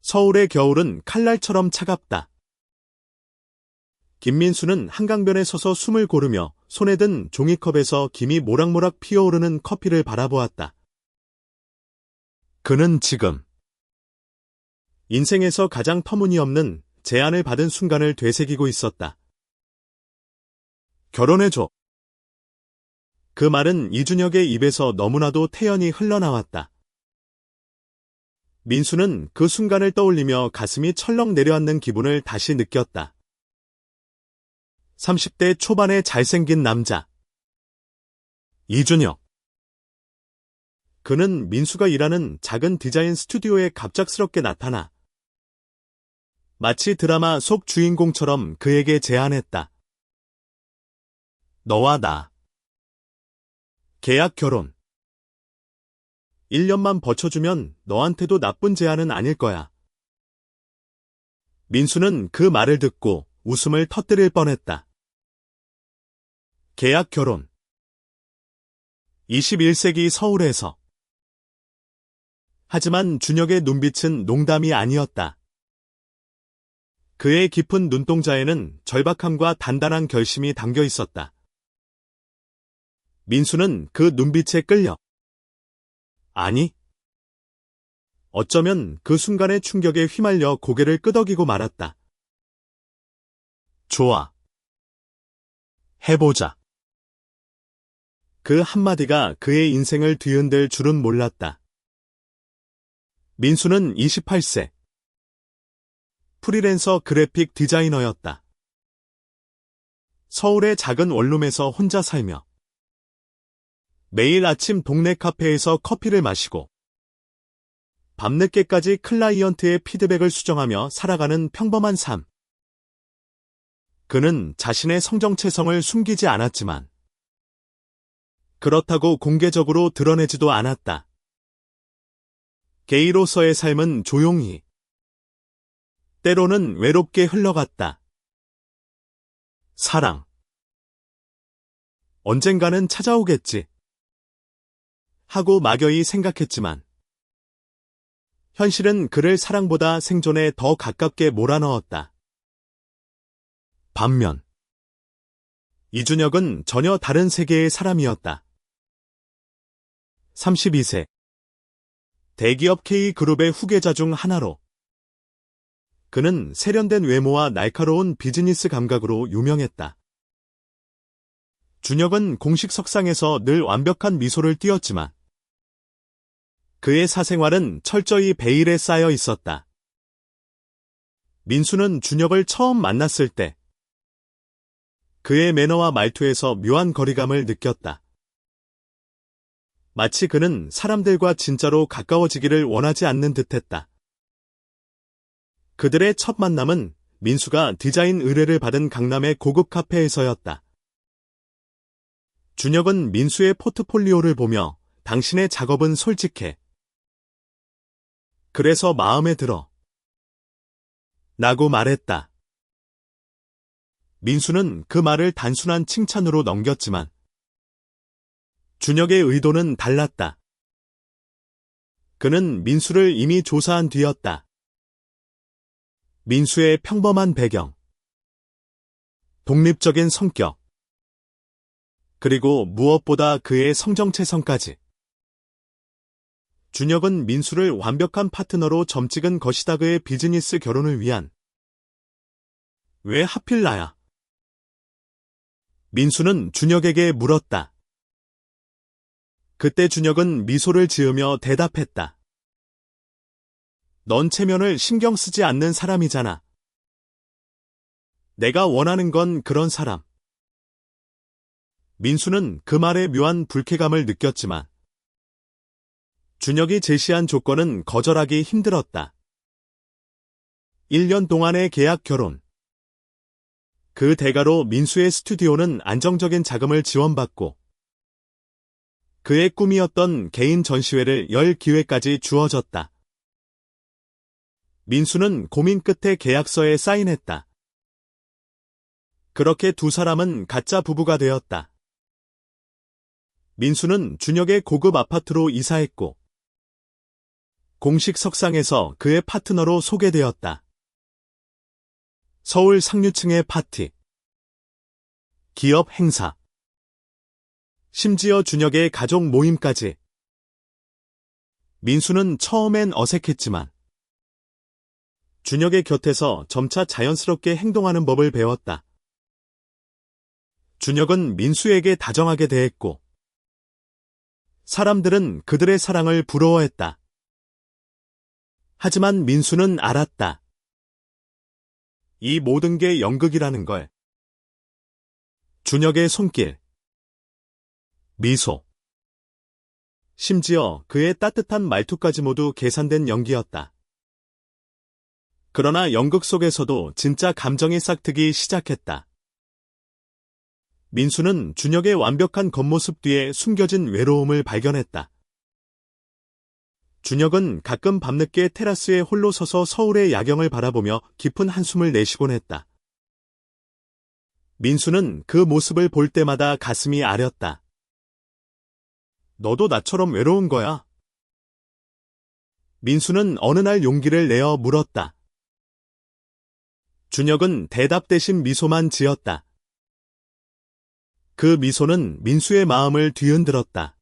서울의 겨울은 칼날처럼 차갑다. 김민수는 한강변에 서서 숨을 고르며 손에 든 종이컵에서 김이 모락모락 피어오르는 커피를 바라보았다. 그는 지금 인생에서 가장 터무니없는 제안을 받은 순간을 되새기고 있었다. 결혼해줘. 그 말은 이준혁의 입에서 너무나도 태연히 흘러나왔다. 민수는 그 순간을 떠올리며 가슴이 철렁 내려앉는 기분을 다시 느꼈다. 30대 초반의 잘생긴 남자. 이준혁. 그는 민수가 일하는 작은 디자인 스튜디오에 갑작스럽게 나타나 마치 드라마 속 주인공처럼 그에게 제안했다. 너와 나. 계약 결혼. 1년만 버텨주면 너한테도 나쁜 제안은 아닐 거야. 민수는 그 말을 듣고 웃음을 터뜨릴 뻔했다. 계약 결혼. 21세기 서울에서. 하지만 준혁의 눈빛은 농담이 아니었다. 그의 깊은 눈동자에는 절박함과 단단한 결심이 담겨 있었다. 민수는 그 눈빛에 끌려. 아니. 어쩌면 그 순간의 충격에 휘말려 고개를 끄덕이고 말았다. 좋아. 해보자. 그 한마디가 그의 인생을 뒤흔들 줄은 몰랐다. 민수는 28세. 프리랜서 그래픽 디자이너였다. 서울의 작은 원룸에서 혼자 살며 매일 아침 동네 카페에서 커피를 마시고 밤늦게까지 클라이언트의 피드백을 수정하며 살아가는 평범한 삶. 그는 자신의 성정체성을 숨기지 않았지만 그렇다고 공개적으로 드러내지도 않았다. 게이로서의 삶은 조용히, 때로는 외롭게 흘러갔다. 사랑. 언젠가는 찾아오겠지. 하고 막연히 생각했지만 현실은 그를 사랑보다 생존에 더 가깝게 몰아넣었다. 반면 이준혁은 전혀 다른 세계의 사람이었다. 32세. 대기업 K그룹의 후계자 중 하나로 그는 세련된 외모와 날카로운 비즈니스 감각으로 유명했다. 준혁은 공식 석상에서 늘 완벽한 미소를 띄었지만 그의 사생활은 철저히 베일에 쌓여 있었다. 민수는 준혁을 처음 만났을 때 그의 매너와 말투에서 묘한 거리감을 느꼈다. 마치 그는 사람들과 진짜로 가까워지기를 원하지 않는 듯했다. 그들의 첫 만남은 민수가 디자인 의뢰를 받은 강남의 고급 카페에서였다. 준혁은 민수의 포트폴리오를 보며 당신의 작업은 솔직해. 그래서 마음에 들어. 라고 말했다. 민수는 그 말을 단순한 칭찬으로 넘겼지만 준혁의 의도는 달랐다. 그는 민수를 이미 조사한 뒤였다. 민수의 평범한 배경, 독립적인 성격, 그리고 무엇보다 그의 성정체성까지. 준혁은 민수를 완벽한 파트너로 점찍은 것이다. 그의 비즈니스 결혼을 위한. 왜 하필 나야? 민수는 준혁에게 물었다. 그때 준혁은 미소를 지으며 대답했다. 넌 체면을 신경 쓰지 않는 사람이잖아. 내가 원하는 건 그런 사람. 민수는 그 말에 묘한 불쾌감을 느꼈지만 준혁이 제시한 조건은 거절하기 힘들었다. 1년 동안의 계약 결혼. 그 대가로 민수의 스튜디오는 안정적인 자금을 지원받고 그의 꿈이었던 개인 전시회를 열 기회까지 주어졌다. 민수는 고민 끝에 계약서에 사인했다. 그렇게 두 사람은 가짜 부부가 되었다. 민수는 준혁의 고급 아파트로 이사했고 공식 석상에서 그의 파트너로 소개되었다. 서울 상류층의 파티, 기업 행사, 심지어 준혁의 가족 모임까지. 민수는 처음엔 어색했지만 준혁의 곁에서 점차 자연스럽게 행동하는 법을 배웠다. 준혁은 민수에게 다정하게 대했고 사람들은 그들의 사랑을 부러워했다. 하지만 민수는 알았다. 이 모든 게 연극이라는 걸. 준혁의 손길, 미소, 심지어 그의 따뜻한 말투까지 모두 계산된 연기였다. 그러나 연극 속에서도 진짜 감정이 싹트기 시작했다. 민수는 준혁의 완벽한 겉모습 뒤에 숨겨진 외로움을 발견했다. 준혁은 가끔 밤늦게 테라스에 홀로 서서 서울의 야경을 바라보며 깊은 한숨을 내쉬곤 했다. 민수는 그 모습을 볼 때마다 가슴이 아렸다. 너도 나처럼 외로운 거야? 민수는 어느 날 용기를 내어 물었다. 준혁은 대답 대신 미소만 지었다. 그 미소는 민수의 마음을 뒤흔들었다.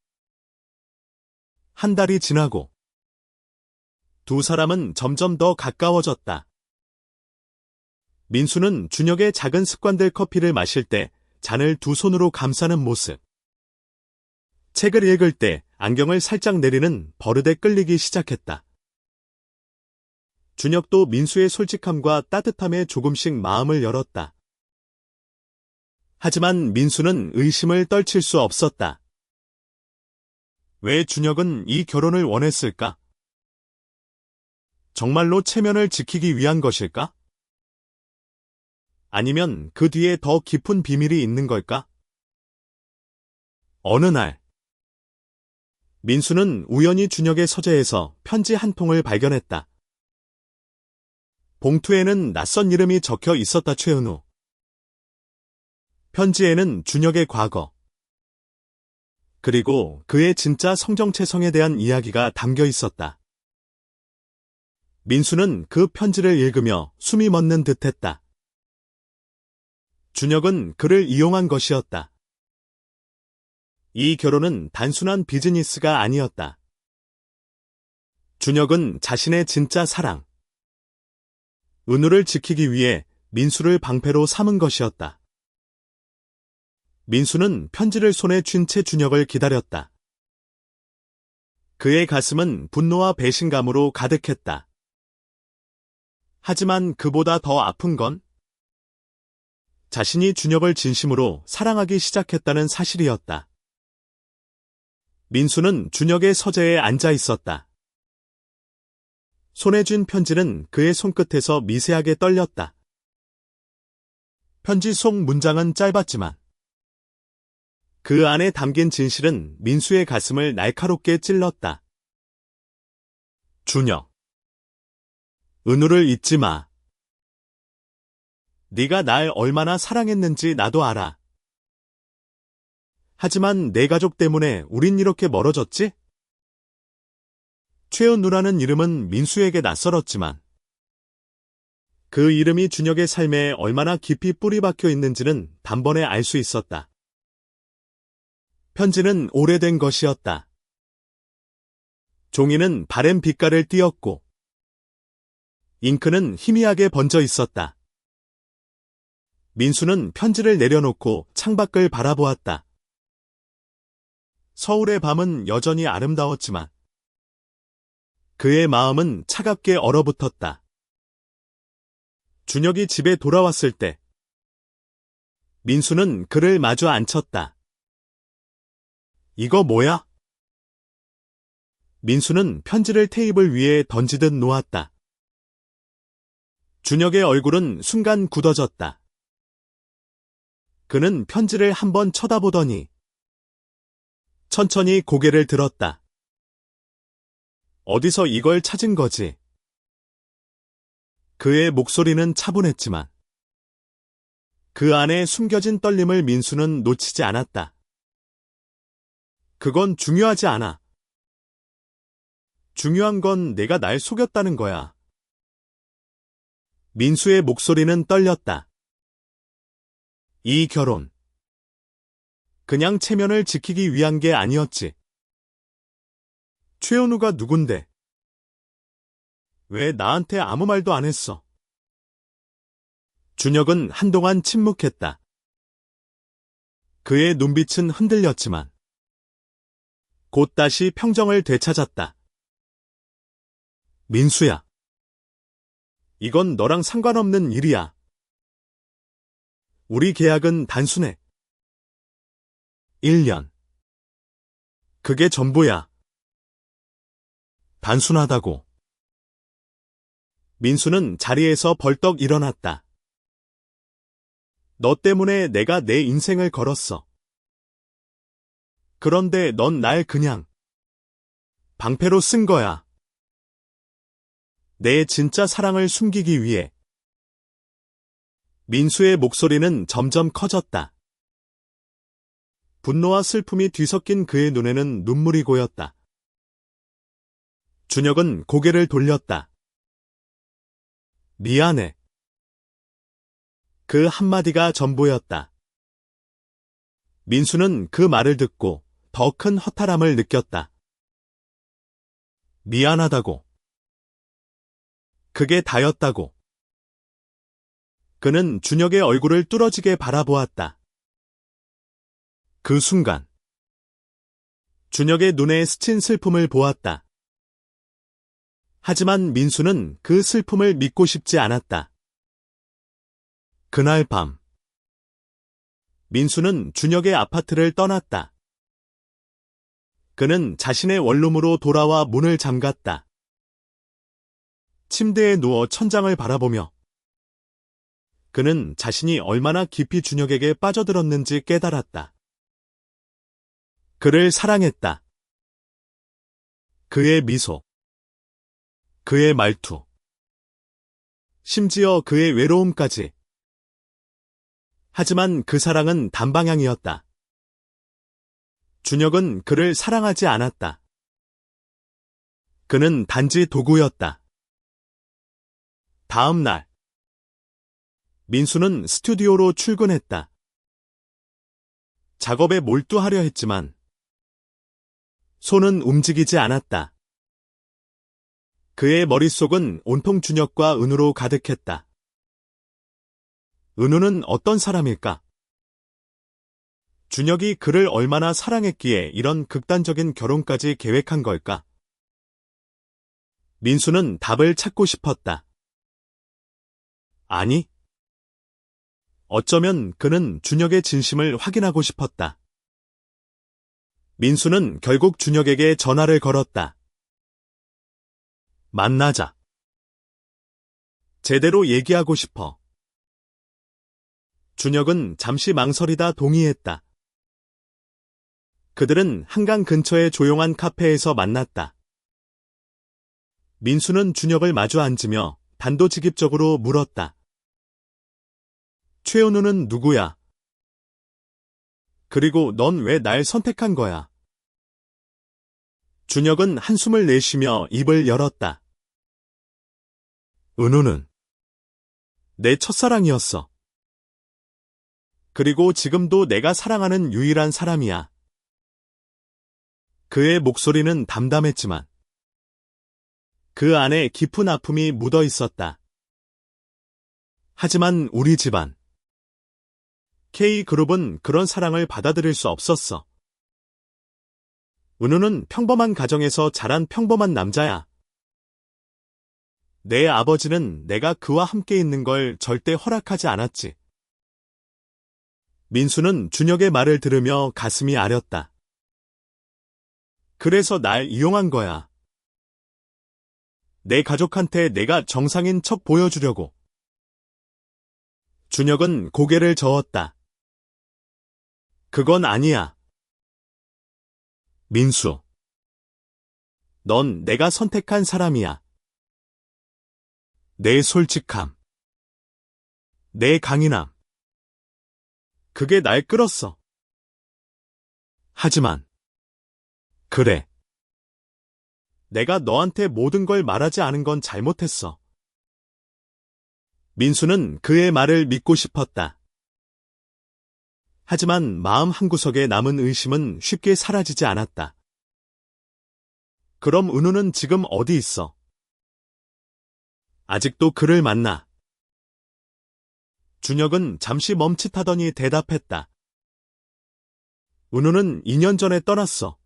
한 달이 지나고 두 사람은 점점 더 가까워졌다. 민수는 준혁의 작은 습관들 커피를 마실 때 잔을 두 손으로 감싸는 모습. 책을 읽을 때 안경을 살짝 내리는 버릇에 끌리기 시작했다. 준혁도 민수의 솔직함과 따뜻함에 조금씩 마음을 열었다. 하지만 민수는 의심을 떨칠 수 없었다. 왜 준혁은 이 결혼을 원했을까? 정말로 체면을 지키기 위한 것일까? 아니면 그 뒤에 더 깊은 비밀이 있는 걸까? 어느 날, 민수는 우연히 준혁의 서재에서 편지 한 통을 발견했다. 봉투에는 낯선 이름이 적혀 있었다. 최은우. 편지에는 준혁의 과거, 그리고 그의 진짜 성정체성에 대한 이야기가 담겨 있었다. 민수는 그 편지를 읽으며 숨이 멎는 듯했다. 준혁은 그를 이용한 것이었다. 이 결혼은 단순한 비즈니스가 아니었다. 준혁은 자신의 진짜 사랑, 은우를 지키기 위해 민수를 방패로 삼은 것이었다. 민수는 편지를 손에 쥔 채 준혁을 기다렸다. 그의 가슴은 분노와 배신감으로 가득했다. 하지만 그보다 더 아픈 건 자신이 준혁을 진심으로 사랑하기 시작했다는 사실이었다. 민수는 준혁의 서재에 앉아 있었다. 손에 쥔 편지는 그의 손끝에서 미세하게 떨렸다. 편지 속 문장은 짧았지만 그 안에 담긴 진실은 민수의 가슴을 날카롭게 찔렀다. 준혁, 은우를 잊지 마. 네가 날 얼마나 사랑했는지 나도 알아. 하지만 내 가족 때문에 우린 이렇게 멀어졌지? 최은우라는 이름은 민수에게 낯설었지만 그 이름이 준혁의 삶에 얼마나 깊이 뿌리 박혀 있는지는 단번에 알 수 있었다. 편지는 오래된 것이었다. 종이는 바랜 빛깔을 띠었고 잉크는 희미하게 번져 있었다. 민수는 편지를 내려놓고 창밖을 바라보았다. 서울의 밤은 여전히 아름다웠지만 그의 마음은 차갑게 얼어붙었다. 준혁이 집에 돌아왔을 때 민수는 그를 마주 앉혔다. 이거 뭐야? 민수는 편지를 테이블 위에 던지듯 놓았다. 준혁의 얼굴은 순간 굳어졌다. 그는 편지를 한번 쳐다보더니 천천히 고개를 들었다. 어디서 이걸 찾은 거지? 그의 목소리는 차분했지만 그 안에 숨겨진 떨림을 민수는 놓치지 않았다. 그건 중요하지 않아. 중요한 건 내가 날 속였다는 거야. 민수의 목소리는 떨렸다. 이 결혼. 그냥 체면을 지키기 위한 게 아니었지. 최현우가 누군데? 왜 나한테 아무 말도 안 했어? 준혁은 한동안 침묵했다. 그의 눈빛은 흔들렸지만 곧 다시 평정을 되찾았다. 민수야. 이건 너랑 상관없는 일이야. 우리 계약은 단순해. 1년. 그게 전부야. 단순하다고. 민수는 자리에서 벌떡 일어났다. 너 때문에 내가 내 인생을 걸었어. 그런데 넌 날 그냥 방패로 쓴 거야. 내 진짜 사랑을 숨기기 위해. 민수의 목소리는 점점 커졌다. 분노와 슬픔이 뒤섞인 그의 눈에는 눈물이 고였다. 준혁은 고개를 돌렸다. 미안해. 그 한마디가 전부였다. 민수는 그 말을 듣고 더 큰 허탈함을 느꼈다. 미안하다고. 그게 다였다고. 그는 준혁의 얼굴을 뚫어지게 바라보았다. 그 순간 준혁의 눈에 스친 슬픔을 보았다. 하지만 민수는 그 슬픔을 믿고 싶지 않았다. 그날 밤 민수는 준혁의 아파트를 떠났다. 그는 자신의 원룸으로 돌아와 문을 잠갔다. 침대에 누워 천장을 바라보며 그는 자신이 얼마나 깊이 준혁에게 빠져들었는지 깨달았다. 그를 사랑했다. 그의 미소, 그의 말투, 심지어 그의 외로움까지. 하지만 그 사랑은 단방향이었다. 준혁은 그를 사랑하지 않았다. 그는 단지 도구였다. 다음 날, 민수는 스튜디오로 출근했다. 작업에 몰두하려 했지만 손은 움직이지 않았다. 그의 머릿속은 온통 준혁과 은우로 가득했다. 은우는 어떤 사람일까? 준혁이 그를 얼마나 사랑했기에 이런 극단적인 결혼까지 계획한 걸까? 민수는 답을 찾고 싶었다. 아니. 어쩌면 그는 준혁의 진심을 확인하고 싶었다. 민수는 결국 준혁에게 전화를 걸었다. 만나자. 제대로 얘기하고 싶어. 준혁은 잠시 망설이다 동의했다. 그들은 한강 근처의 조용한 카페에서 만났다. 민수는 준혁을 마주 앉으며 단도직입적으로 물었다. 최은우는 누구야? 그리고 넌 왜 날 선택한 거야? 준혁은 한숨을 내쉬며 입을 열었다. 은우는 내 첫사랑이었어. 그리고 지금도 내가 사랑하는 유일한 사람이야. 그의 목소리는 담담했지만 그 안에 깊은 아픔이 묻어 있었다. 하지만 우리 집안, K그룹은 그런 사랑을 받아들일 수 없었어. 은우는 평범한 가정에서 자란 평범한 남자야. 내 아버지는 내가 그와 함께 있는 걸 절대 허락하지 않았지. 민수는 준혁의 말을 들으며 가슴이 아렸다. 그래서 날 이용한 거야. 내 가족한테 내가 정상인 척 보여주려고. 준혁은 고개를 저었다. 그건 아니야. 민수. 넌 내가 선택한 사람이야. 내 솔직함. 내 강인함. 그게 날 끌었어. 하지만 그래. 내가 너한테 모든 걸 말하지 않은 건 잘못했어. 민수는 그의 말을 믿고 싶었다. 하지만 마음 한구석에 남은 의심은 쉽게 사라지지 않았다. 그럼 은우는 지금 어디 있어? 아직도 그를 만나? 준혁은 잠시 멈칫하더니 대답했다. 은우는 2년 전에 떠났어.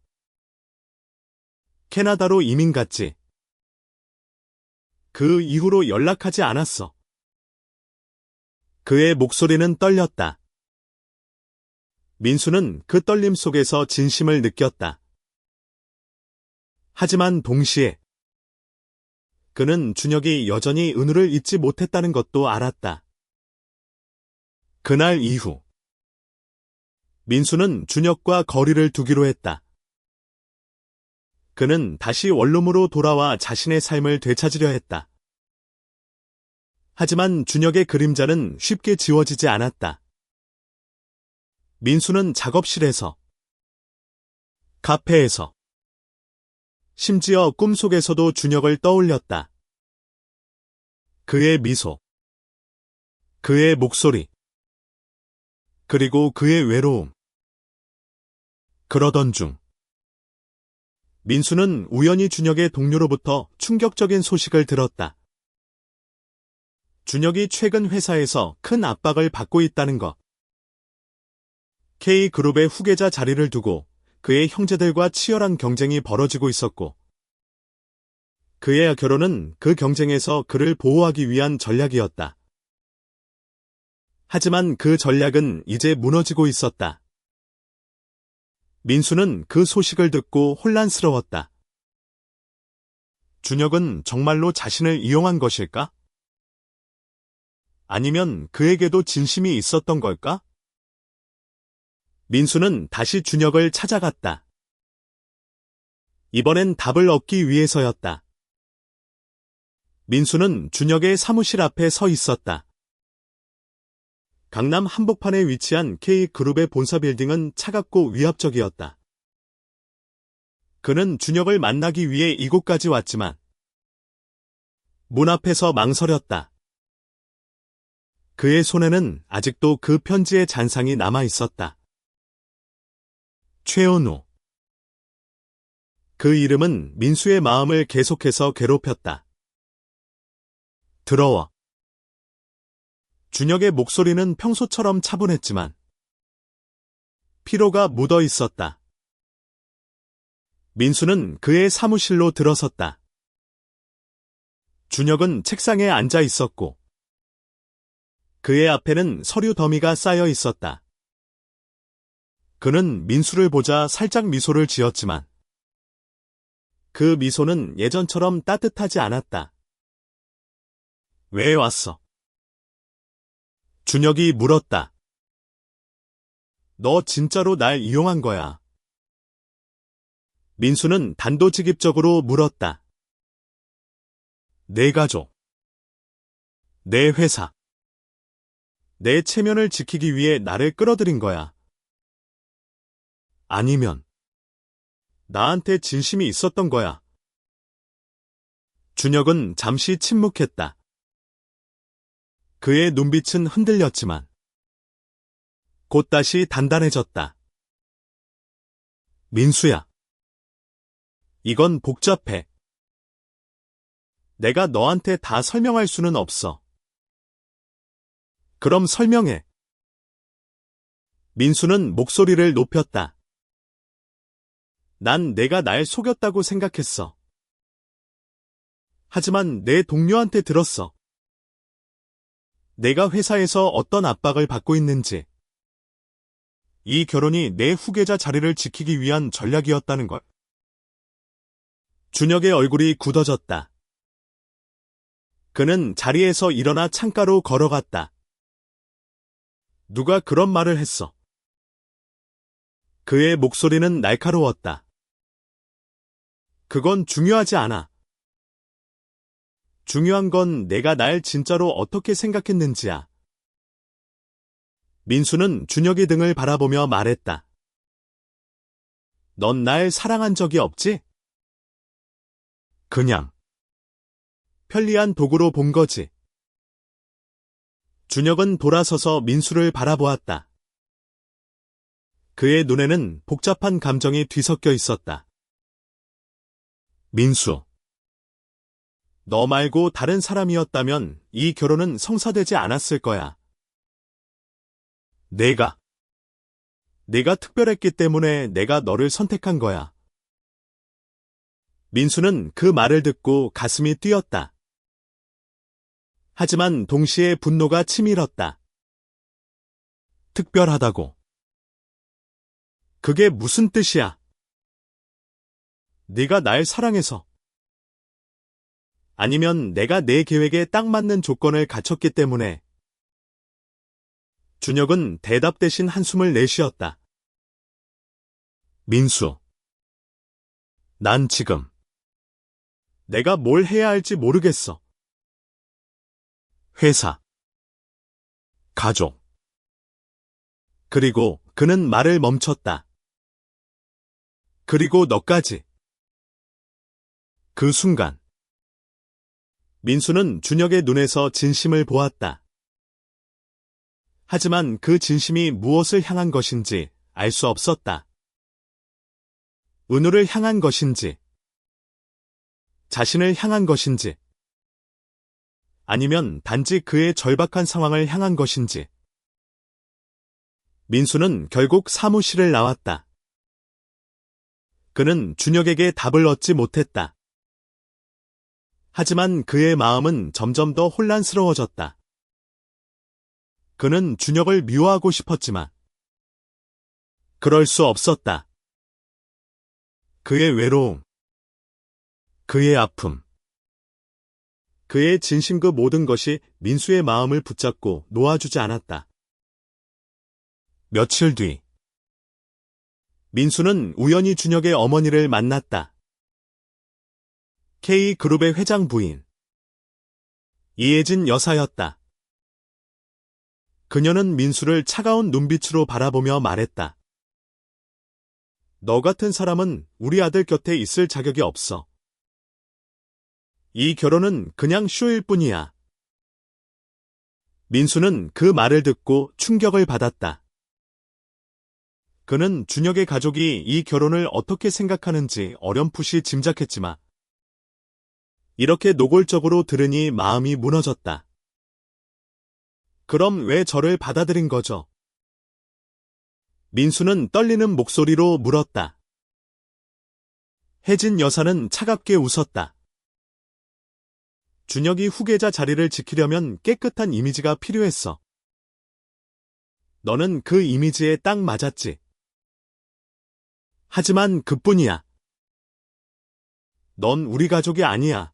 캐나다로 이민 갔지. 그 이후로 연락하지 않았어. 그의 목소리는 떨렸다. 민수는 그 떨림 속에서 진심을 느꼈다. 하지만 동시에 그는 준혁이 여전히 은우를 잊지 못했다는 것도 알았다. 그날 이후 민수는 준혁과 거리를 두기로 했다. 그는 다시 원룸으로 돌아와 자신의 삶을 되찾으려 했다. 하지만 준혁의 그림자는 쉽게 지워지지 않았다. 민수는 작업실에서, 카페에서, 심지어 꿈속에서도 준혁을 떠올렸다. 그의 미소, 그의 목소리, 그리고 그의 외로움. 그러던 중 민수는 우연히 준혁의 동료로부터 충격적인 소식을 들었다. 준혁이 최근 회사에서 큰 압박을 받고 있다는 것. K그룹의 후계자 자리를 두고 그의 형제들과 치열한 경쟁이 벌어지고 있었고, 그의 결혼은 그 경쟁에서 그를 보호하기 위한 전략이었다. 하지만 그 전략은 이제 무너지고 있었다. 민수는 그 소식을 듣고 혼란스러웠다. 준혁은 정말로 자신을 이용한 것일까? 아니면 그에게도 진심이 있었던 걸까? 민수는 다시 준혁을 찾아갔다. 이번엔 답을 얻기 위해서였다. 민수는 준혁의 사무실 앞에 서 있었다. 강남 한복판에 위치한 K그룹의 본사 빌딩은 차갑고 위압적이었다. 그는 준혁을 만나기 위해 이곳까지 왔지만 문 앞에서 망설였다. 그의 손에는 아직도 그 편지의 잔상이 남아 있었다. 최은우. 그 이름은 민수의 마음을 계속해서 괴롭혔다. 더러워. 준혁의 목소리는 평소처럼 차분했지만 피로가 묻어 있었다. 민수는 그의 사무실로 들어섰다. 준혁은 책상에 앉아 있었고 그의 앞에는 서류 더미가 쌓여 있었다. 그는 민수를 보자 살짝 미소를 지었지만 그 미소는 예전처럼 따뜻하지 않았다. 왜 왔어? 준혁이 물었다. 너 진짜로 날 이용한 거야? 민수는 단도직입적으로 물었다. 내 가족, 내 회사, 내 체면을 지키기 위해 나를 끌어들인 거야. 아니면 나한테 진심이 있었던 거야. 준혁은 잠시 침묵했다. 그의 눈빛은 흔들렸지만 곧 다시 단단해졌다. 민수야. 이건 복잡해. 내가 너한테 다 설명할 수는 없어. 그럼 설명해. 민수는 목소리를 높였다. 난 내가 날 속였다고 생각했어. 하지만 내 동료한테 들었어. 내가 회사에서 어떤 압박을 받고 있는지, 이 결혼이 내 후계자 자리를 지키기 위한 전략이었다는 걸. 준혁의 얼굴이 굳어졌다. 그는 자리에서 일어나 창가로 걸어갔다. 누가 그런 말을 했어? 그의 목소리는 날카로웠다. 그건 중요하지 않아. 중요한 건 내가 날 진짜로 어떻게 생각했는지야. 민수는 준혁의 등을 바라보며 말했다. 넌 날 사랑한 적이 없지? 그냥 편리한 도구로 본 거지. 준혁은 돌아서서 민수를 바라보았다. 그의 눈에는 복잡한 감정이 뒤섞여 있었다. 민수. 너 말고 다른 사람이었다면 이 결혼은 성사되지 않았을 거야. 내가 특별했기 때문에 내가 너를 선택한 거야. 민수는 그 말을 듣고 가슴이 뛰었다. 하지만 동시에 분노가 치밀었다. 특별하다고. 그게 무슨 뜻이야? 네가 날 사랑해서. 아니면 내가 내 계획에 딱 맞는 조건을 갖췄기 때문에. 준혁은 대답 대신 한숨을 내쉬었다. 민수. 난 지금 내가 뭘 해야 할지 모르겠어. 회사, 가족. 그리고 그는 말을 멈췄다. 그리고 너까지. 그 순간 민수는 준혁의 눈에서 진심을 보았다. 하지만 그 진심이 무엇을 향한 것인지 알 수 없었다. 은우를 향한 것인지, 자신을 향한 것인지, 아니면 단지 그의 절박한 상황을 향한 것인지. 민수는 결국 사무실을 나왔다. 그는 준혁에게 답을 얻지 못했다. 하지만 그의 마음은 점점 더 혼란스러워졌다. 그는 준혁을 미워하고 싶었지만 그럴 수 없었다. 그의 외로움, 그의 아픔, 그의 진심 그 모든 것이 민수의 마음을 붙잡고 놓아주지 않았다. 며칠 뒤 민수는 우연히 준혁의 어머니를 만났다. K그룹의 회장 부인 이혜진 여사였다. 그녀는 민수를 차가운 눈빛으로 바라보며 말했다. 너 같은 사람은 우리 아들 곁에 있을 자격이 없어. 이 결혼은 그냥 쇼일 뿐이야. 민수는 그 말을 듣고 충격을 받았다. 그는 준혁의 가족이 이 결혼을 어떻게 생각하는지 어렴풋이 짐작했지만 이렇게 노골적으로 들으니 마음이 무너졌다. 그럼 왜 저를 받아들인 거죠? 민수는 떨리는 목소리로 물었다. 혜진 여사는 차갑게 웃었다. 준혁이 후계자 자리를 지키려면 깨끗한 이미지가 필요했어. 너는 그 이미지에 딱 맞았지. 하지만 그뿐이야. 넌 우리 가족이 아니야.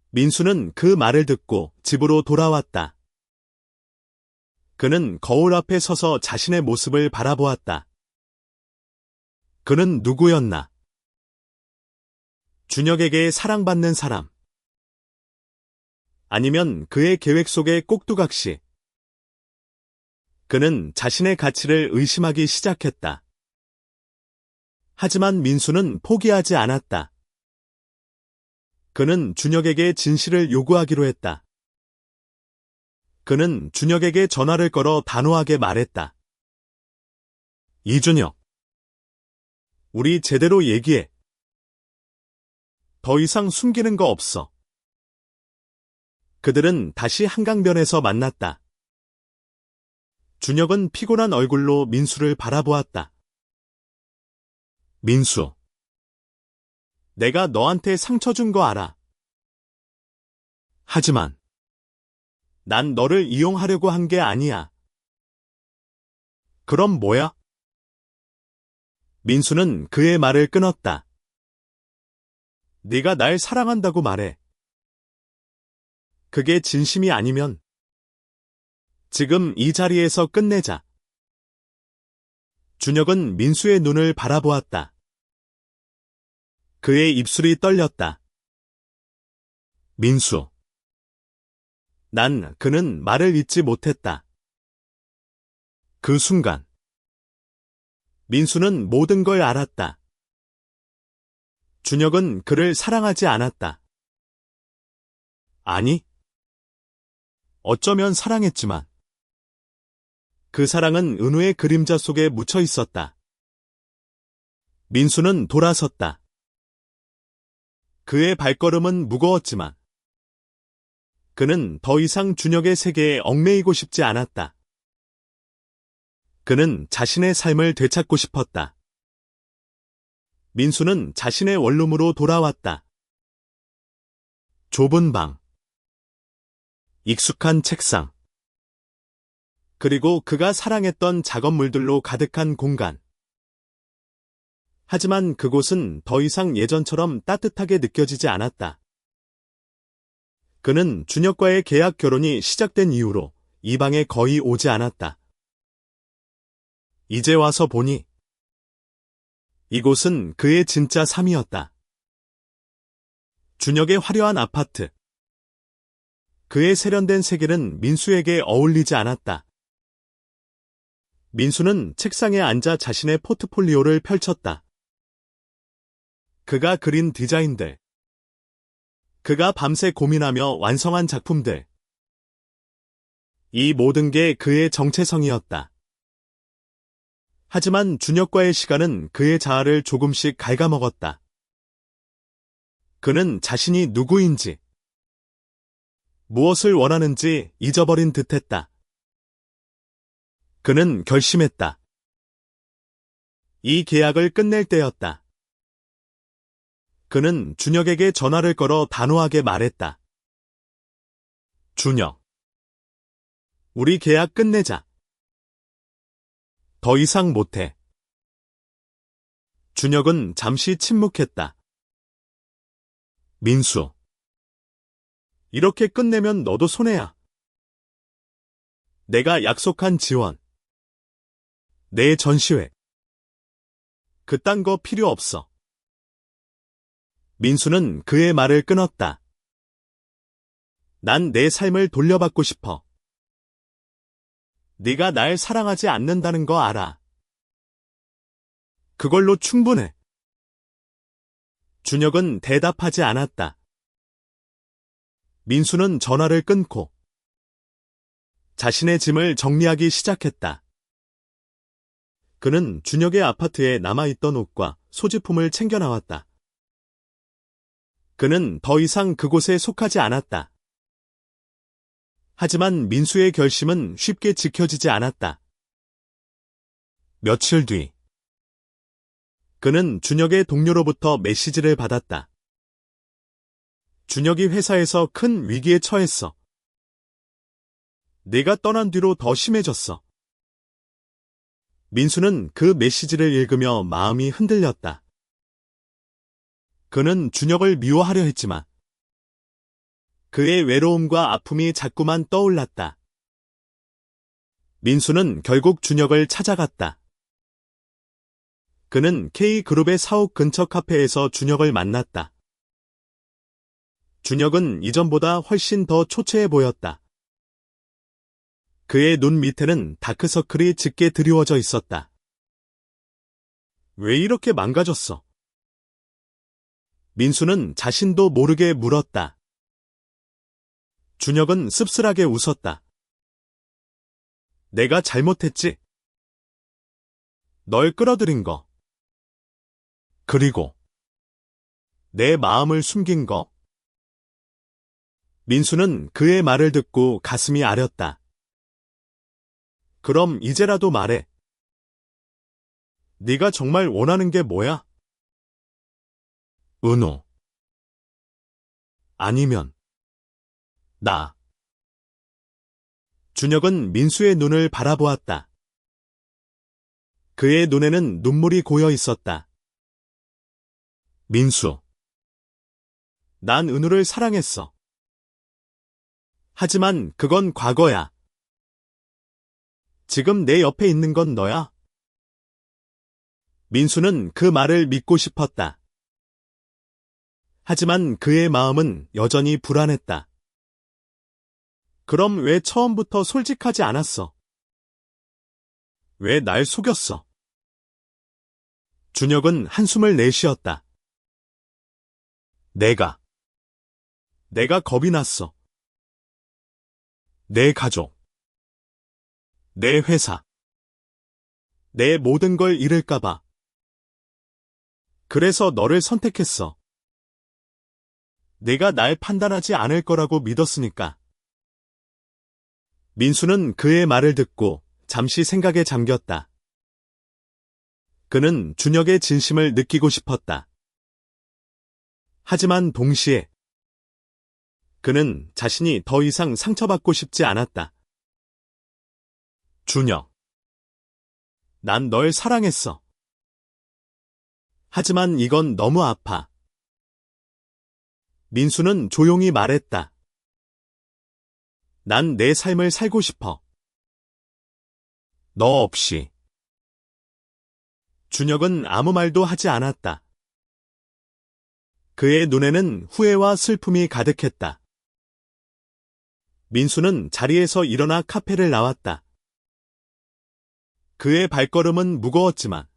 민수는 그 말을 듣고 집으로 돌아왔다. 그는 거울 앞에 서서 자신의 모습을 바라보았다. 그는 누구였나? 준혁에게 사랑받는 사람. 아니면 그의 계획 속의 꼭두각시. 그는 자신의 가치를 의심하기 시작했다. 하지만 민수는 포기하지 않았다. 그는 준혁에게 진실을 요구하기로 했다. 그는 준혁에게 전화를 걸어 단호하게 말했다. 이준혁, 우리 제대로 얘기해. 더 이상 숨기는 거 없어. 그들은 다시 한강변에서 만났다. 준혁은 피곤한 얼굴로 민수를 바라보았다. 민수, 내가 너한테 상처 준 거 알아. 하지만 난 너를 이용하려고 한 게 아니야. 그럼 뭐야? 민수는 그의 말을 끊었다. 네가 날 사랑한다고 말해. 그게 진심이 아니면 지금 이 자리에서 끝내자. 준혁은 민수의 눈을 바라보았다. 그의 입술이 떨렸다. 민수. 그는 말을 잇지 못했다. 그 순간 민수는 모든 걸 알았다. 준혁은 그를 사랑하지 않았다. 아니, 어쩌면 사랑했지만 그 사랑은 은우의 그림자 속에 묻혀 있었다. 민수는 돌아섰다. 그의 발걸음은 무거웠지만 그는 더 이상 준혁의 세계에 얽매이고 싶지 않았다. 그는 자신의 삶을 되찾고 싶었다. 민수는 자신의 원룸으로 돌아왔다. 좁은 방, 익숙한 책상, 그리고 그가 사랑했던 작업물들로 가득한 공간. 하지만 그곳은 더 이상 예전처럼 따뜻하게 느껴지지 않았다. 그는 준혁과의 계약 결혼이 시작된 이후로 이 방에 거의 오지 않았다. 이제 와서 보니 이곳은 그의 진짜 삶이었다. 준혁의 화려한 아파트. 그의 세련된 세계는 민수에게 어울리지 않았다. 민수는 책상에 앉아 자신의 포트폴리오를 펼쳤다. 그가 그린 디자인들. 그가 밤새 고민하며 완성한 작품들. 이 모든 게 그의 정체성이었다. 하지만 준혁과의 시간은 그의 자아를 조금씩 갉아먹었다. 그는 자신이 누구인지, 무엇을 원하는지 잊어버린 듯했다. 그는 결심했다. 이 계약을 끝낼 때였다. 그는 준혁에게 전화를 걸어 단호하게 말했다. 준혁, 우리 계약 끝내자. 더 이상 못해. 준혁은 잠시 침묵했다. 민수, 이렇게 끝내면 너도 손해야. 내가 약속한 지원, 내 전시회, 그딴 거 필요 없어. 민수는 그의 말을 끊었다. 난 내 삶을 돌려받고 싶어. 네가 날 사랑하지 않는다는 거 알아. 그걸로 충분해. 준혁은 대답하지 않았다. 민수는 전화를 끊고 자신의 짐을 정리하기 시작했다. 그는 준혁의 아파트에 남아있던 옷과 소지품을 챙겨 나왔다. 그는 더 이상 그곳에 속하지 않았다. 하지만 민수의 결심은 쉽게 지켜지지 않았다. 며칠 뒤, 그는 준혁의 동료로부터 메시지를 받았다. 준혁이 회사에서 큰 위기에 처했어. 네가 떠난 뒤로 더 심해졌어. 민수는 그 메시지를 읽으며 마음이 흔들렸다. 그는 준혁을 미워하려 했지만 그의 외로움과 아픔이 자꾸만 떠올랐다. 민수는 결국 준혁을 찾아갔다. 그는 K그룹의 사옥 근처 카페에서 준혁을 만났다. 준혁은 이전보다 훨씬 더 초췌해 보였다. 그의 눈 밑에는 다크서클이 짙게 드리워져 있었다. 왜 이렇게 망가졌어? 민수는 자신도 모르게 물었다. 준혁은 씁쓸하게 웃었다. 내가 잘못했지? 널 끌어들인 거. 그리고 내 마음을 숨긴 거. 민수는 그의 말을 듣고 가슴이 아렸다. 그럼 이제라도 말해. 네가 정말 원하는 게 뭐야? 은우. 아니면 나. 준혁은 민수의 눈을 바라보았다. 그의 눈에는 눈물이 고여 있었다. 민수. 난 은우를 사랑했어. 하지만 그건 과거야. 지금 내 옆에 있는 건 너야. 민수는 그 말을 믿고 싶었다. 하지만 그의 마음은 여전히 불안했다. 그럼 왜 처음부터 솔직하지 않았어? 왜 날 속였어? 준혁은 한숨을 내쉬었다. 내가 겁이 났어. 내 가족, 내 회사, 내 모든 걸 잃을까봐. 그래서 너를 선택했어. 내가 날 판단하지 않을 거라고 믿었으니까. 민수는 그의 말을 듣고 잠시 생각에 잠겼다. 그는 준혁의 진심을 느끼고 싶었다. 하지만 동시에 그는 자신이 더 이상 상처받고 싶지 않았다. 준혁, 난 널 사랑했어. 하지만 이건 너무 아파. 민수는 조용히 말했다. 난 내 삶을 살고 싶어. 너 없이. 준혁은 아무 말도 하지 않았다. 그의 눈에는 후회와 슬픔이 가득했다. 민수는 자리에서 일어나 카페를 나왔다. 그의 발걸음은 무거웠지만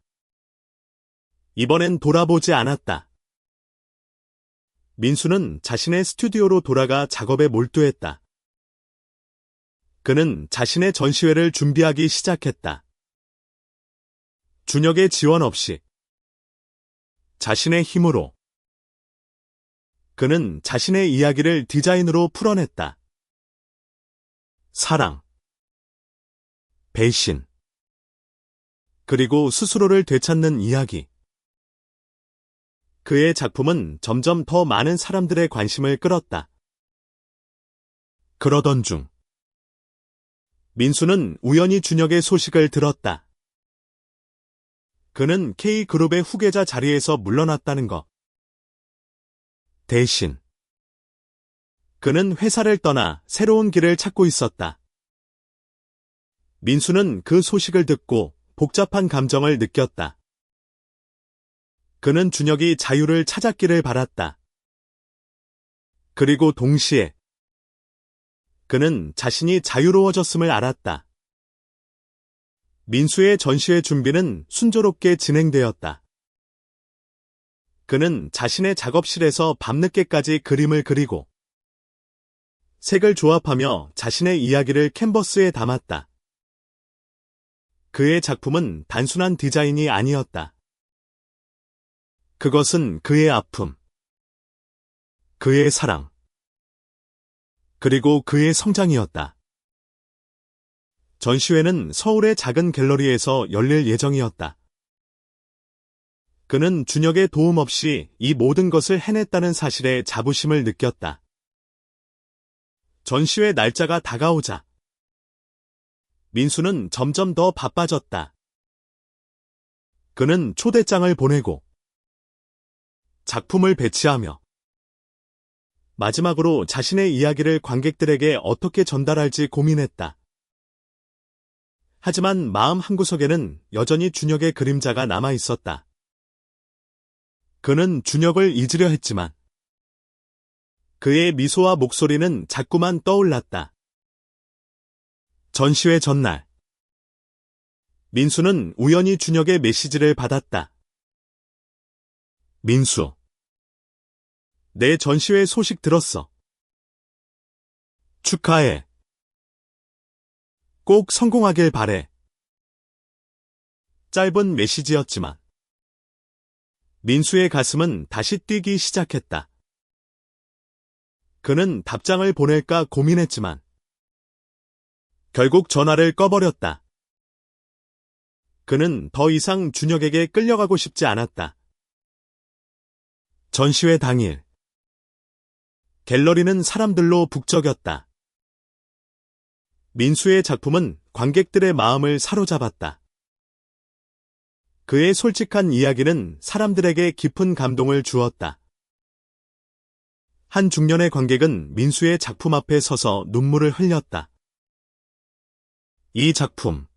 이번엔 돌아보지 않았다. 민수는 자신의 스튜디오로 돌아가 작업에 몰두했다. 그는 자신의 전시회를 준비하기 시작했다. 준혁의 지원 없이 자신의 힘으로 그는 자신의 이야기를 디자인으로 풀어냈다. 사랑, 배신, 그리고 스스로를 되찾는 이야기. 그의 작품은 점점 더 많은 사람들의 관심을 끌었다. 그러던 중 민수는 우연히 준혁의 소식을 들었다. 그는 K그룹의 후계자 자리에서 물러났다는 것. 대신 그는 회사를 떠나 새로운 길을 찾고 있었다. 민수는 그 소식을 듣고 복잡한 감정을 느꼈다. 그는 준혁이 자유를 찾았기를 바랐다. 그리고 동시에 그는 자신이 자유로워졌음을 알았다. 민수의 전시회 준비는 순조롭게 진행되었다. 그는 자신의 작업실에서 밤늦게까지 그림을 그리고 색을 조합하며 자신의 이야기를 캔버스에 담았다. 그의 작품은 단순한 디자인이 아니었다. 그것은 그의 아픔, 그의 사랑, 그리고 그의 성장이었다. 전시회는 서울의 작은 갤러리에서 열릴 예정이었다. 그는 준혁의 도움 없이 이 모든 것을 해냈다는 사실에 자부심을 느꼈다. 전시회 날짜가 다가오자 민수는 점점 더 바빠졌다. 그는 초대장을 보내고 작품을 배치하며 마지막으로 자신의 이야기를 관객들에게 어떻게 전달할지 고민했다. 하지만 마음 한구석에는 여전히 준혁의 그림자가 남아 있었다. 그는 준혁을 잊으려 했지만 그의 미소와 목소리는 자꾸만 떠올랐다. 전시회 전날 민수는 우연히 준혁의 메시지를 받았다. 민수, 내 전시회 소식 들었어. 축하해. 꼭 성공하길 바래. 짧은 메시지였지만 민수의 가슴은 다시 뛰기 시작했다. 그는 답장을 보낼까 고민했지만 결국 전화를 꺼버렸다. 그는 더 이상 준혁에게 끌려가고 싶지 않았다. 전시회 당일 갤러리는 사람들로 북적였다. 민수의 작품은 관객들의 마음을 사로잡았다. 그의 솔직한 이야기는 사람들에게 깊은 감동을 주었다. 한 중년의 관객은 민수의 작품 앞에 서서 눈물을 흘렸다. 이 작품,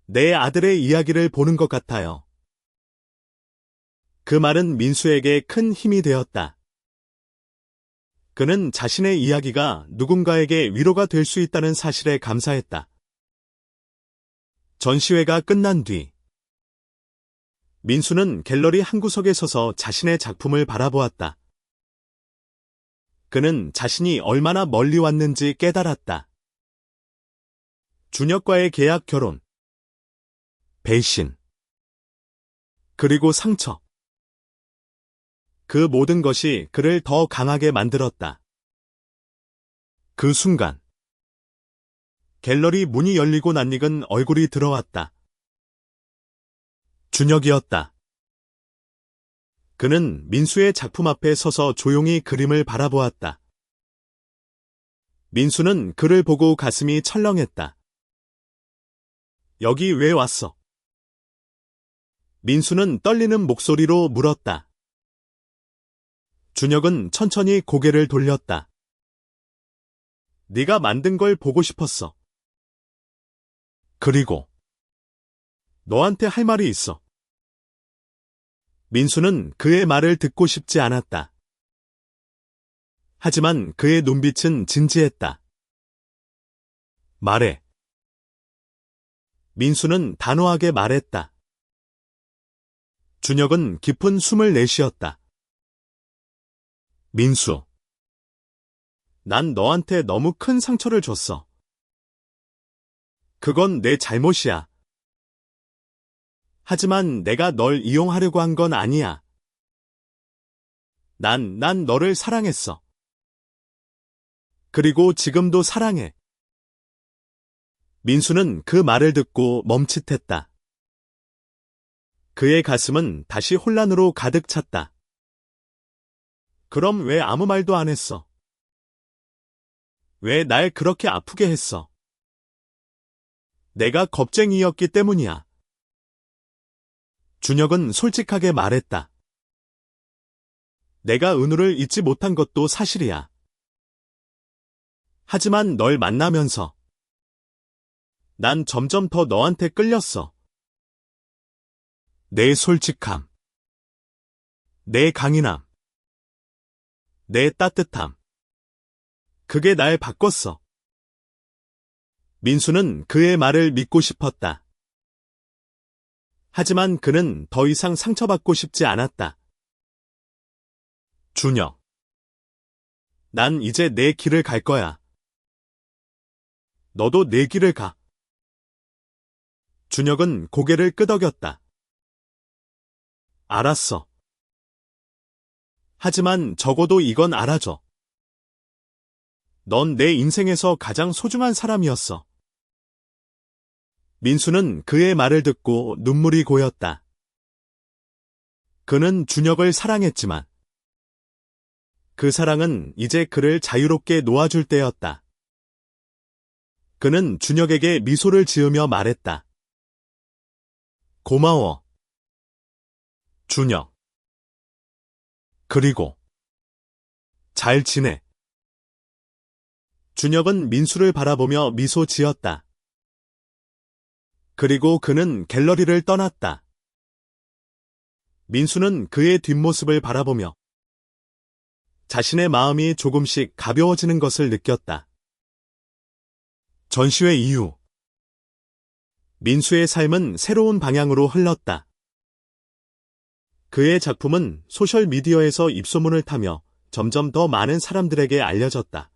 내 아들의 이야기를 보는 것 같아요. 그 말은 민수에게 큰 힘이 되었다. 그는 자신의 이야기가 누군가에게 위로가 될 수 있다는 사실에 감사했다. 전시회가 끝난 뒤 민수는 갤러리 한 구석에 서서 자신의 작품을 바라보았다. 그는 자신이 얼마나 멀리 왔는지 깨달았다. 준혁과의 계약 결혼, 배신, 그리고 상처. 그 모든 것이 그를 더 강하게 만들었다. 그 순간, 갤러리 문이 열리고 낯익은 얼굴이 들어왔다. 준혁이었다. 그는 민수의 작품 앞에 서서 조용히 그림을 바라보았다. 민수는 그를 보고 가슴이 철렁했다. 여기 왜 왔어? 민수는 떨리는 목소리로 물었다. 준혁은 천천히 고개를 돌렸다. 네가 만든 걸 보고 싶었어. 그리고 너한테 할 말이 있어. 민수는 그의 말을 듣고 싶지 않았다. 하지만 그의 눈빛은 진지했다. 말해. 민수는 단호하게 말했다. 준혁은 깊은 숨을 내쉬었다. 민수. 난 너한테 너무 큰 상처를 줬어. 그건 내 잘못이야. 하지만 내가 널 이용하려고 한 건 아니야. 난 너를 사랑했어. 그리고 지금도 사랑해. 민수는 그 말을 듣고 멈칫했다. 그의 가슴은 다시 혼란으로 가득 찼다. 그럼 왜 아무 말도 안 했어? 왜 날 그렇게 아프게 했어? 내가 겁쟁이였기 때문이야. 준혁은 솔직하게 말했다. 내가 은우를 잊지 못한 것도 사실이야. 하지만 널 만나면서 난 점점 더 너한테 끌렸어. 내 솔직함, 내 강인함, 내 따뜻함. 그게 날 바꿨어. 민수는 그의 말을 믿고 싶었다. 하지만 그는 더 이상 상처받고 싶지 않았다. 준혁. 난 이제 내 길을 갈 거야. 너도 내 길을 가. 준혁은 고개를 끄덕였다. 알았어. 하지만 적어도 이건 알아줘. 넌 내 인생에서 가장 소중한 사람이었어. 민수는 그의 말을 듣고 눈물이 고였다. 그는 준혁을 사랑했지만 그 사랑은 이제 그를 자유롭게 놓아줄 때였다. 그는 준혁에게 미소를 지으며 말했다. 고마워. 준혁. 그리고 잘 지내. 준혁은 민수를 바라보며 미소 지었다. 그리고 그는 갤러리를 떠났다. 민수는 그의 뒷모습을 바라보며 자신의 마음이 조금씩 가벼워지는 것을 느꼈다. 전시회 이후 민수의 삶은 새로운 방향으로 흘렀다. 그의 작품은 소셜미디어에서 입소문을 타며 점점 더 많은 사람들에게 알려졌다.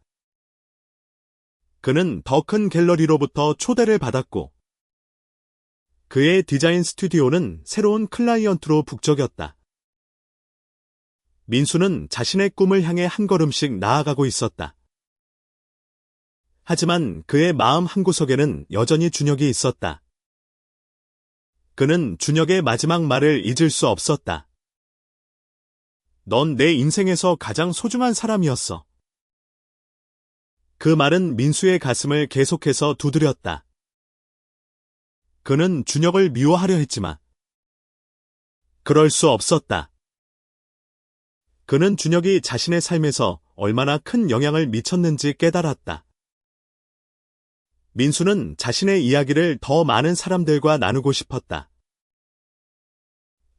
그는 더 큰 갤러리로부터 초대를 받았고 그의 디자인 스튜디오는 새로운 클라이언트로 북적였다. 민수는 자신의 꿈을 향해 한 걸음씩 나아가고 있었다. 하지만 그의 마음 한구석에는 여전히 준혁이 있었다. 그는 준혁의 마지막 말을 잊을 수 없었다. 넌 내 인생에서 가장 소중한 사람이었어. 그 말은 민수의 가슴을 계속해서 두드렸다. 그는 준혁을 미워하려 했지만 그럴 수 없었다. 그는 준혁이 자신의 삶에서 얼마나 큰 영향을 미쳤는지 깨달았다. 민수는 자신의 이야기를 더 많은 사람들과 나누고 싶었다.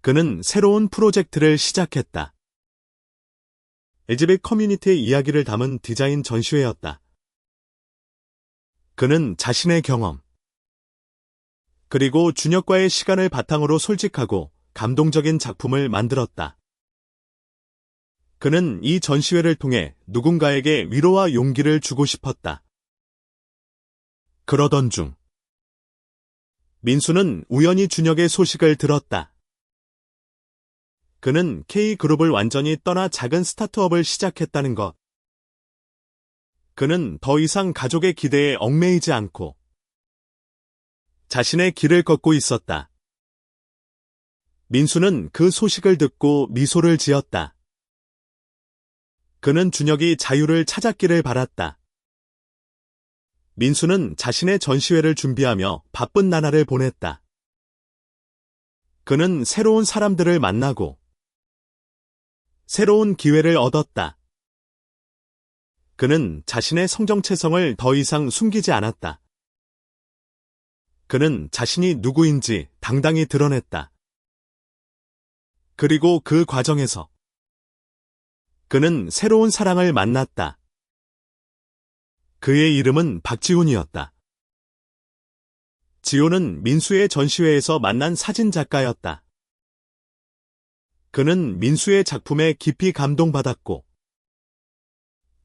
그는 새로운 프로젝트를 시작했다. LGBT 커뮤니티의 이야기를 담은 디자인 전시회였다. 그는 자신의 경험, 그리고 준혁과의 시간을 바탕으로 솔직하고 감동적인 작품을 만들었다. 그는 이 전시회를 통해 누군가에게 위로와 용기를 주고 싶었다. 그러던 중 민수는 우연히 준혁의 소식을 들었다. 그는 K그룹을 완전히 떠나 작은 스타트업을 시작했다는 것. 그는 더 이상 가족의 기대에 얽매이지 않고 자신의 길을 걷고 있었다. 민수는 그 소식을 듣고 미소를 지었다. 그는 준혁이 자유를 찾았기를 바랐다. 민수는 자신의 전시회를 준비하며 바쁜 나날을 보냈다. 그는 새로운 사람들을 만나고 새로운 기회를 얻었다. 그는 자신의 성정체성을 더 이상 숨기지 않았다. 그는 자신이 누구인지 당당히 드러냈다. 그리고 그 과정에서 그는 새로운 사랑을 만났다. 그의 이름은 박지훈이었다. 지훈은 민수의 전시회에서 만난 사진작가였다. 그는 민수의 작품에 깊이 감동받았고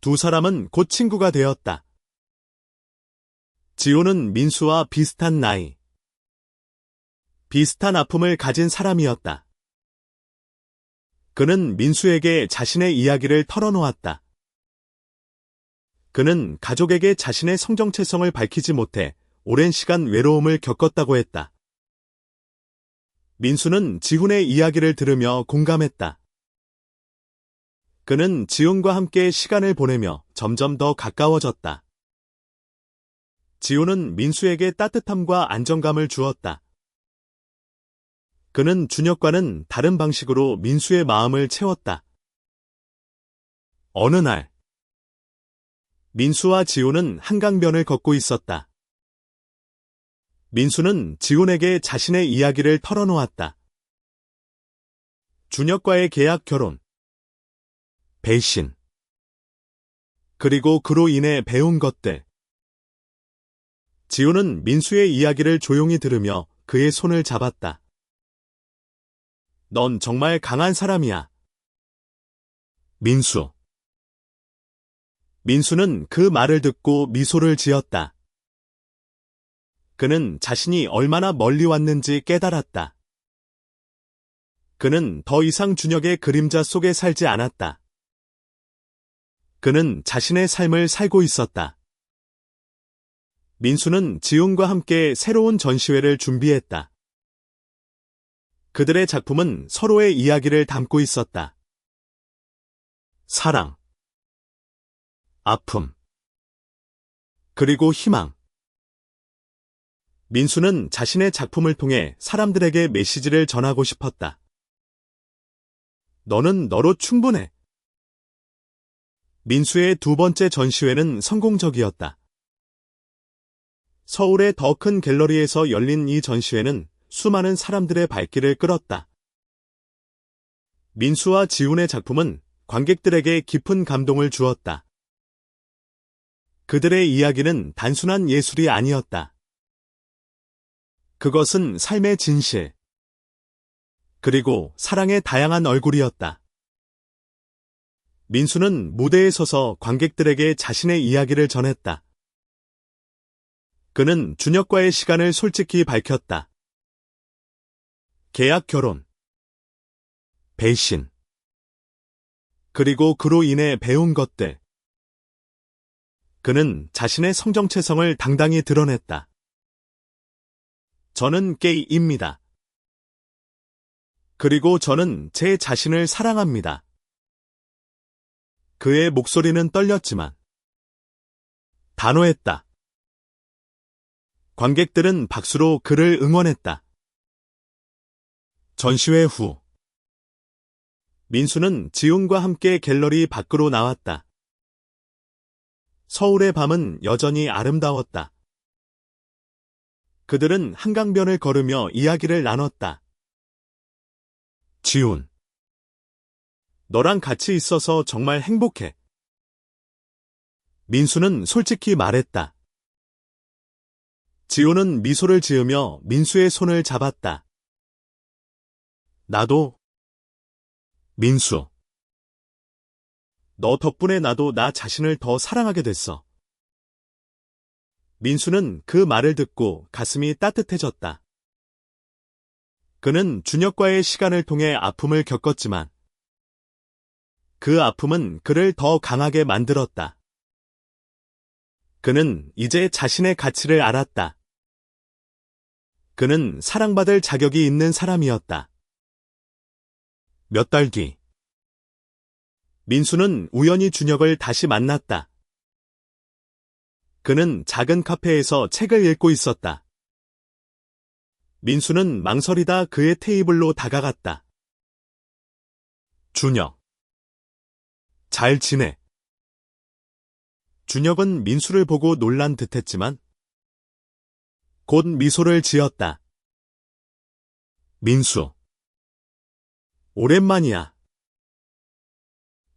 두 사람은 곧 친구가 되었다. 지훈은 민수와 비슷한 나이, 비슷한 아픔을 가진 사람이었다. 그는 민수에게 자신의 이야기를 털어놓았다. 그는 가족에게 자신의 성정체성을 밝히지 못해 오랜 시간 외로움을 겪었다고 했다. 민수는 지훈의 이야기를 들으며 공감했다. 그는 지훈과 함께 시간을 보내며 점점 더 가까워졌다. 지훈은 민수에게 따뜻함과 안정감을 주었다. 그는 준혁과는 다른 방식으로 민수의 마음을 채웠다. 어느 날, 민수와 지훈은 한강변을 걷고 있었다. 민수는 지훈에게 자신의 이야기를 털어놓았다. 준혁과의 계약 결혼, 배신, 그리고 그로 인해 배운 것들. 지훈은 민수의 이야기를 조용히 들으며 그의 손을 잡았다. 넌 정말 강한 사람이야. 민수. 민수는 그 말을 듣고 미소를 지었다. 그는 자신이 얼마나 멀리 왔는지 깨달았다. 그는 더 이상 준혁의 그림자 속에 살지 않았다. 그는 자신의 삶을 살고 있었다. 민수는 지훈과 함께 새로운 전시회를 준비했다. 그들의 작품은 서로의 이야기를 담고 있었다. 사랑, 아픔, 그리고 희망. 민수는 자신의 작품을 통해 사람들에게 메시지를 전하고 싶었다. 너는 너로 충분해. 민수의 두 번째 전시회는 성공적이었다. 서울의 더 큰 갤러리에서 열린 이 전시회는 수많은 사람들의 발길을 끌었다. 민수와 지훈의 작품은 관객들에게 깊은 감동을 주었다. 그들의 이야기는 단순한 예술이 아니었다. 그것은 삶의 진실, 그리고 사랑의 다양한 얼굴이었다. 민수는 무대에 서서 관객들에게 자신의 이야기를 전했다. 그는 준혁과의 시간을 솔직히 밝혔다. 계약 결혼, 배신, 그리고 그로 인해 배운 것들. 그는 자신의 성정체성을 당당히 드러냈다. 저는 게이입니다. 그리고 저는 제 자신을 사랑합니다. 그의 목소리는 떨렸지만 단호했다. 관객들은 박수로 그를 응원했다. 전시회 후 민수는 지훈과 함께 갤러리 밖으로 나왔다. 서울의 밤은 여전히 아름다웠다. 그들은 한강변을 걸으며 이야기를 나눴다. 지훈, 너랑 같이 있어서 정말 행복해. 민수는 솔직히 말했다. 지훈은 미소를 지으며 민수의 손을 잡았다. 나도. 민수. 너 덕분에 나도 나 자신을 더 사랑하게 됐어. 민수는 그 말을 듣고 가슴이 따뜻해졌다. 그는 준혁과의 시간을 통해 아픔을 겪었지만 그 아픔은 그를 더 강하게 만들었다. 그는 이제 자신의 가치를 알았다. 그는 사랑받을 자격이 있는 사람이었다. 몇 달 뒤, 민수는 우연히 준혁을 다시 만났다. 그는 작은 카페에서 책을 읽고 있었다. 민수는 망설이다 그의 테이블로 다가갔다. 준혁. 잘 지내? 준혁은 민수를 보고 놀란 듯했지만 곧 미소를 지었다. 민수. 오랜만이야.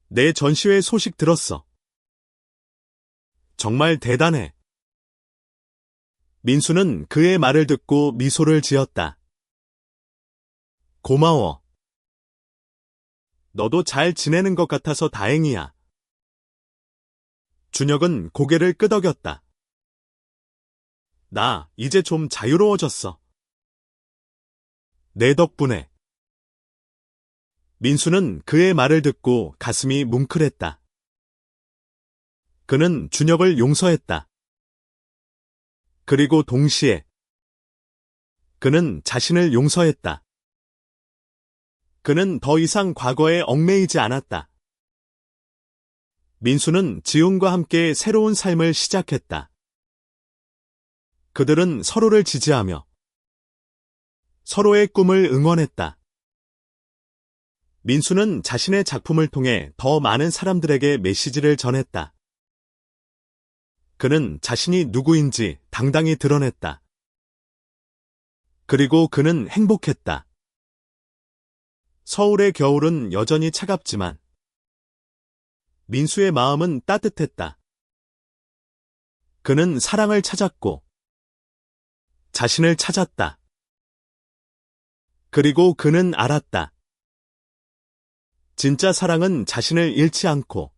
내 전시회 소식 들었어. 정말 대단해. 민수는 그의 말을 듣고 미소를 지었다. 고마워. 너도 잘 지내는 것 같아서 다행이야. 준혁은 고개를 끄덕였다. 나 이제 좀 자유로워졌어. 내 덕분에. 민수는 그의 말을 듣고 가슴이 뭉클했다. 그는 준혁을 용서했다. 그리고 동시에 그는 자신을 용서했다. 그는 더 이상 과거에 얽매이지 않았다. 민수는 지훈과 함께 새로운 삶을 시작했다. 그들은 서로를 지지하며 서로의 꿈을 응원했다. 민수는 자신의 작품을 통해 더 많은 사람들에게 메시지를 전했다. 그는 자신이 누구인지 당당히 드러냈다. 그리고 그는 행복했다. 서울의 겨울은 여전히 차갑지만 민수의 마음은 따뜻했다. 그는 사랑을 찾았고 자신을 찾았다. 그리고 그는 알았다. 진짜 사랑은 자신을 잃지 않고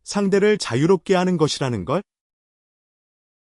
상대를 자유롭게 하는 것이라는 걸.